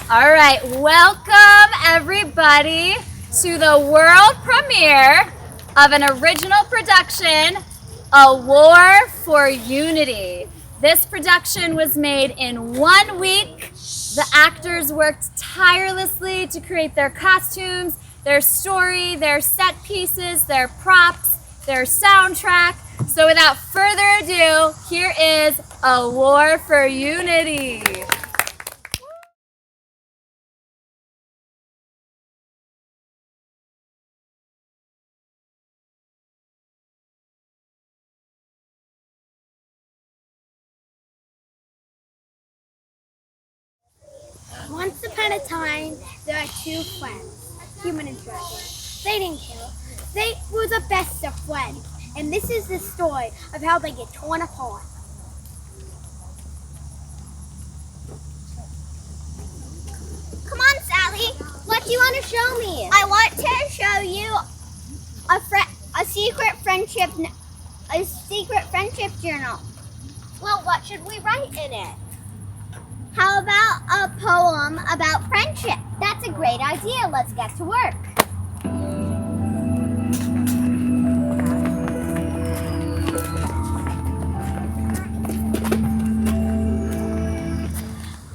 All right, welcome everybody to the world premiere of an original production, A War for Unity. This production was made in 1 week. The actors worked tirelessly to create their costumes, their story, their set pieces, their props, their soundtrack. So without further ado, here is A War for Unity. Once upon a time, there were two friends, human and dragon. They didn't kill. They were the best of friends. And this is the story of how they get torn apart. Come on, Sally. What do you want to show me? I want to show you a secret friendship journal. Well, what should we write in it? How about a poem about friendship? That's a great idea. Let's get to work.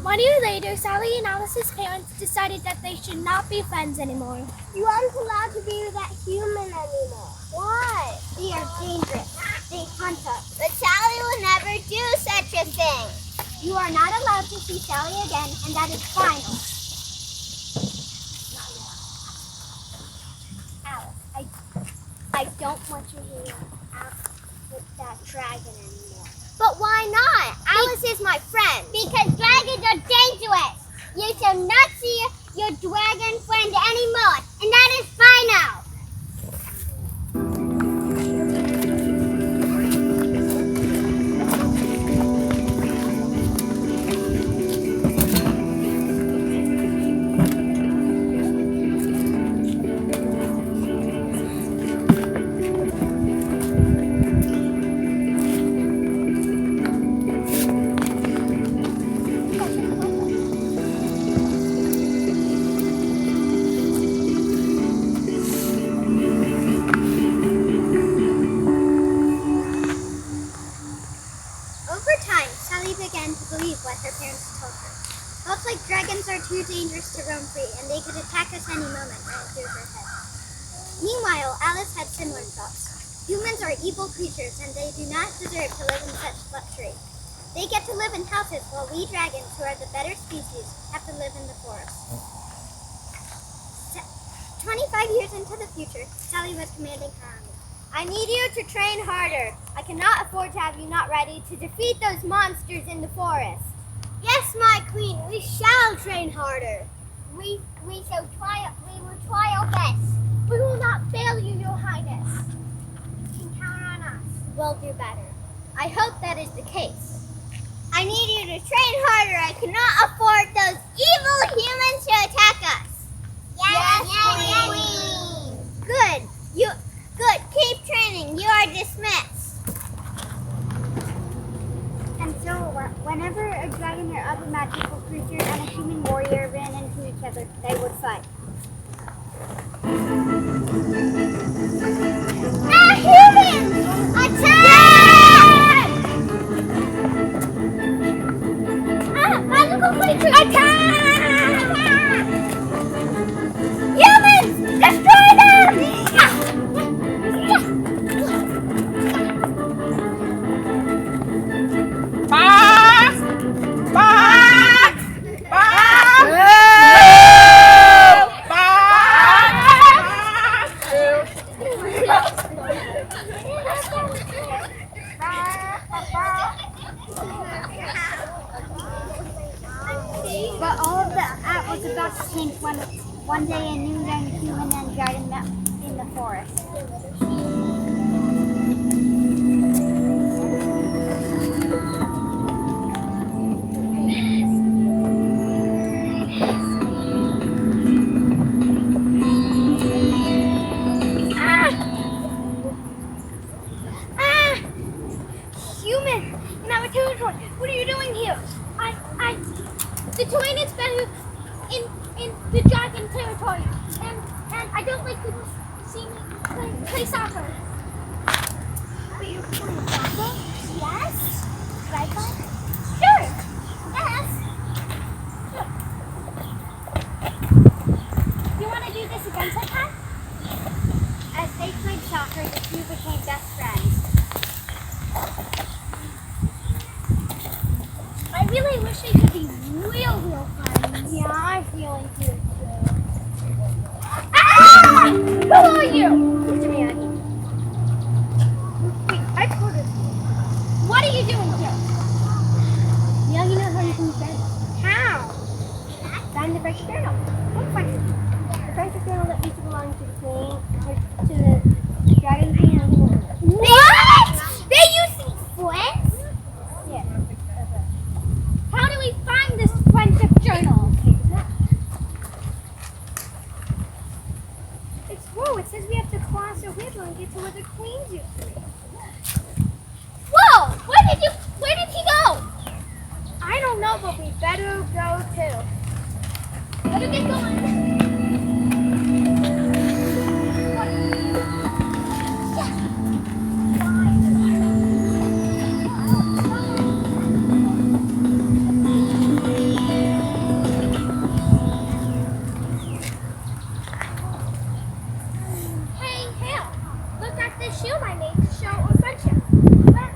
One year later, Sally and Alice's parents decided that they should not be friends anymore. You aren't allowed to be with that human anymore. Why? They are dangerous. They hunt us. But Sally will never do such a thing. You are not allowed to see Sally again, and that is final. Alice, I don't want you hanging out with that dragon anymore. But why not? Alice is my friend. Because dragons are dangerous. You shall not see your dragon friend anymore, and that is final. What her parents told her. Looks like dragons are too dangerous to roam free, and they could attack us any moment, ran through her head. Meanwhile, Alice had similar thoughts. Humans are evil creatures, and they do not deserve to live in such luxury. They get to live in houses, while we dragons, who are the better species, have to live in the forest. 25 years into the future, Sally was commanding her army. I need you to train harder. I cannot afford to have you not ready to defeat those monsters in the forest. Yes, my queen, we shall train harder. We will try our best. We will not fail you, your highness. You can count on us. We'll do better. I hope that is the case. I need you to train harder. I cannot afford those evil humans to attack us. Yes, queen. Good. Good. Keep training. You are dismissed. And so, whenever a dragon or other magical creature and a human warrior ran into each other, they would fight. Ah, humans! Attack! Ah, magical creature! Attack! Humans! Destroy them! But all of that was about to change when one day a new young human and dragon met in the forest. Human! In our territory! What are you doing here? The terrain is better in the dragon territory, and I don't like people see me play soccer. But you're playing soccer? Yes. Could I play? Sure. Yes. Sure. You want to do this again sometime? As they played soccer, the two became best friends. I really wish it could be real friends. Yeah, I really do too. Ah! Who are you? Mr. Miyagi. Wait, I told her. What are you doing here? Miyagi knows how you can defend. How? Find the friendship journal. What friendship? The friendship journal that used to belong to the queen, or to the dragon queen. What? They used to be friends? Yeah. How do we find this friendship journal? It's whoa, it says we have to cross a river and get to where the queens used to be. Whoa! Where did he go? I don't know, but we better go too. Better get going. Hey, Hale, look at this shield I made to show our friendship. Wow,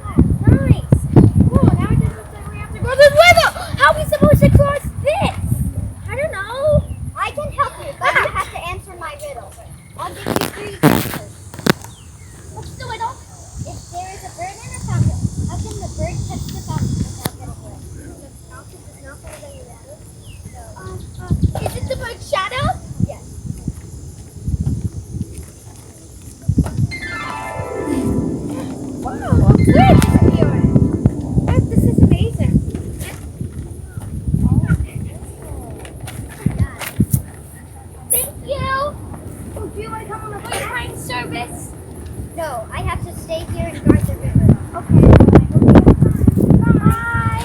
nice. Cool, now it just looks like we have to cross this river. How are we supposed to cross this? I don't know. I can help you, but you have to answer my riddle. I'll give you 3 answers. What's the riddle? If there is a bird in a fountain, how can the bird touch the fountain without getting wet? The fountain does not hold any water. Is it the bird's shadow? Yes. Wow, a bridge is appearing. This is amazing. Thank you. Oh, do you want to come on a boat train service? No, I have to stay here and guard the river. Okay. Bye.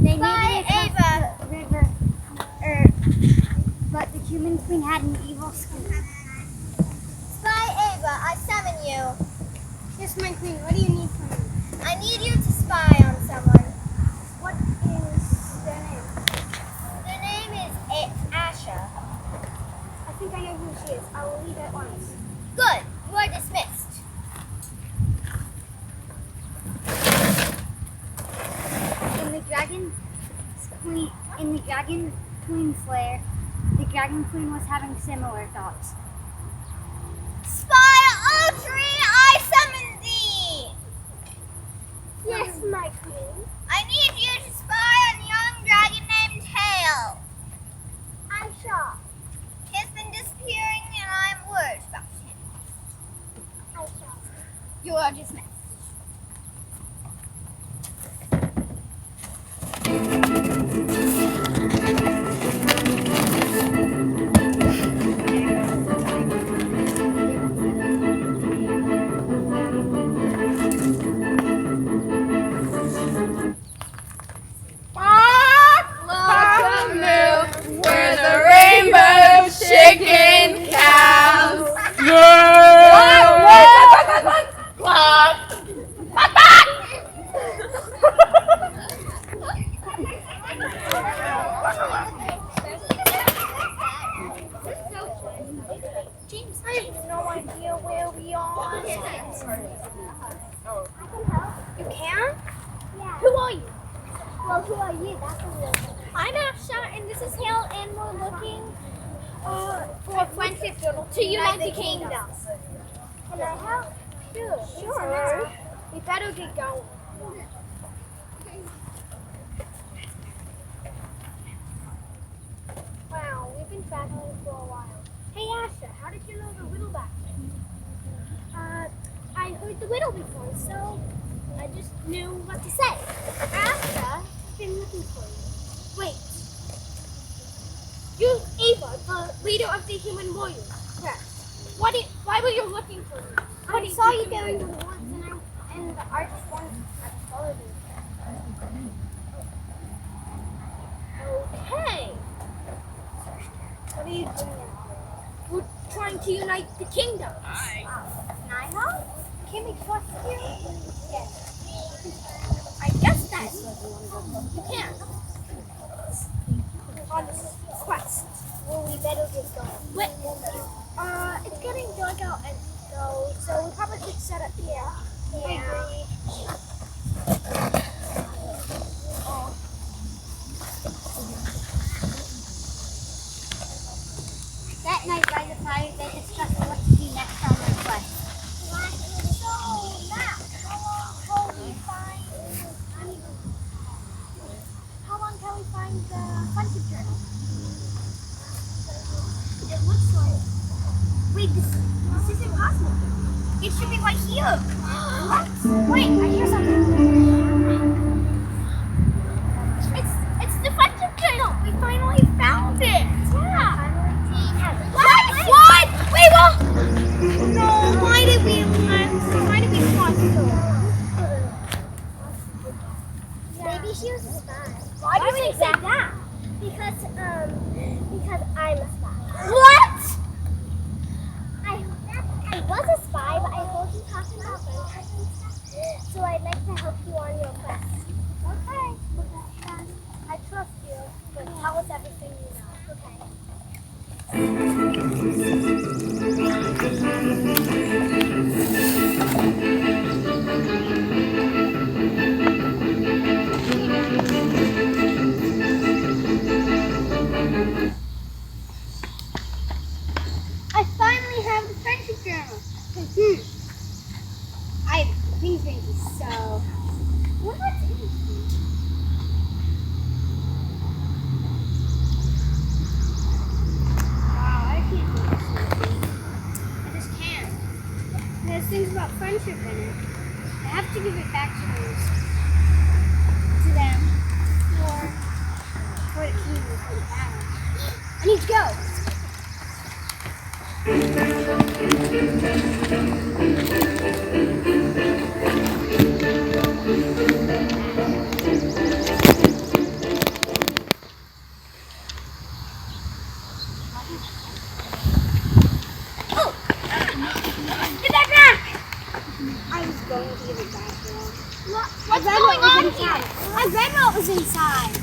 They Bye, needed to cross the river, but the human queen had an evil scheme. Spy Ava, I summon you. Yes, my queen. What do you need from me? I need you to spy on someone. What is their name? Their name is Asha. I think I know who she is. I will leave at once. Good, you are dismissed. In the Dragon Queen's lair, the Dragon Queen was having similar thoughts. Spy Audrey, I summon thee! Yes, my queen. I need you to spy on a young dragon named Hale. Aisha. He has been disappearing and I'm worried about him. Aisha. You are dismissed. We're the rainbow chicken cows. James, I have no idea where we are. I can help. You can? Yeah. Who are you? Well, who are you? That's the real thing. I'm Asha, and this is Hale, and we're looking for a friendship journal to unite the kingdoms. Can I help? Sure. We better get going. Wow, we've been battling for a while. Hey Asha, how did you know the riddle back there? I heard the riddle before, so I just knew what to say. Astra, I've been looking for you. Wait. You, Ava, the leader of the human warriors. Correct. Why were you looking for me? I saw you there in the woods, and the artist wanted to follow you. Okay. What are you doing now? We're trying to unite the kingdoms. Nino? Can we trust you? Yes. I guess that you can. On this quest. Well, we better get going. Wait. It's getting dark out, and so we probably should set up here. Yeah. That night by the fire, they discussed what to do next on their quest. So now, how long can we find the friendship journal? It looks like. Wait, this isn't possible. It should be right here. What? Wait, I hear something. It's the friendship journal. We finally found it. Yeah. What? Wait, well. No, why did we want to? Maybe she was a spy. Why do you say that? Because I'm a spy. What? I was a spy, but I heard you talking about friendship and stuff, so I'd like to help you on your quest. Okay. I trust you, but tell us everything you know. Okay. I finally have the friendship journal. Things make me so happy. What's in it? Wow, I can't do this. I just can't. There's things about friendship in it. I have to give it back to them, or for the king for the battle. I need to go. Oh! Get that back! I was going to give it back, girl. What's going on here? I read what was inside.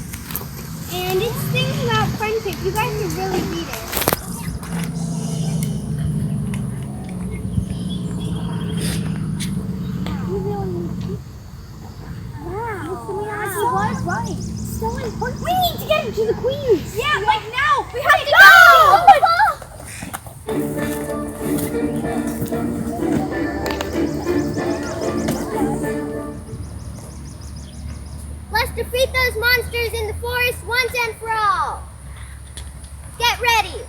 And it's things about friendship. You guys should really read it. Right. So important. We need to get him to the queens. Yeah, like now. We have to go. Oh my God. Let's defeat those monsters in the forest once and for all. Get ready.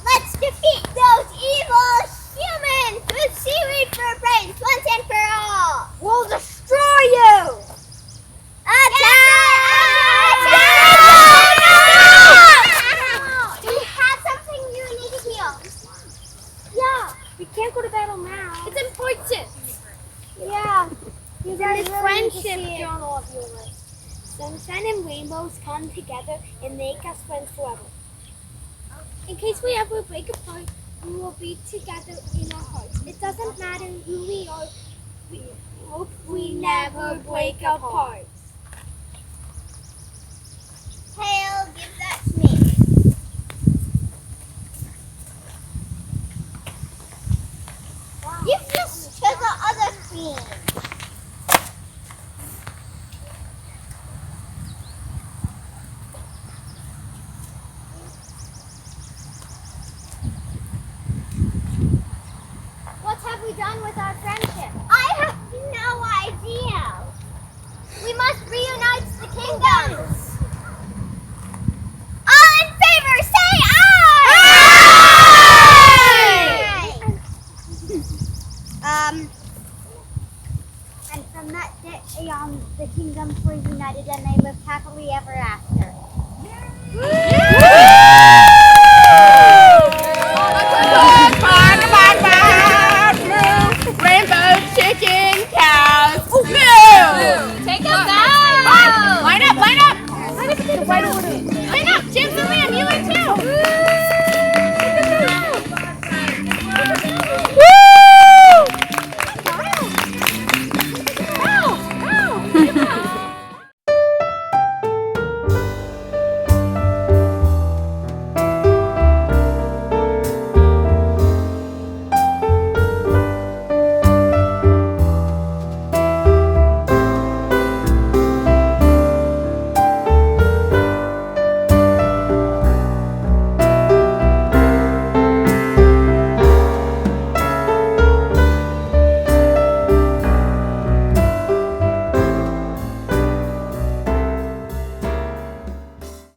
Let's defeat those evil humans with seaweed for brains once and for all. We'll destroy you. Do you have something you need to heal? Yeah, we can't go to battle now. It's important. Yeah, you guys really friendship journal of yours. Sunshine and rainbows come together and make us friends forever. In case we ever break apart, we will be together in our hearts. It doesn't matter who we are. We hope we never break apart. Hail, give that to me. Wow. Give this to the other queen. What have we done with our friendship? I have no idea. We must reunite the kingdoms. From that day on, the kingdoms were united and they lived happily ever after.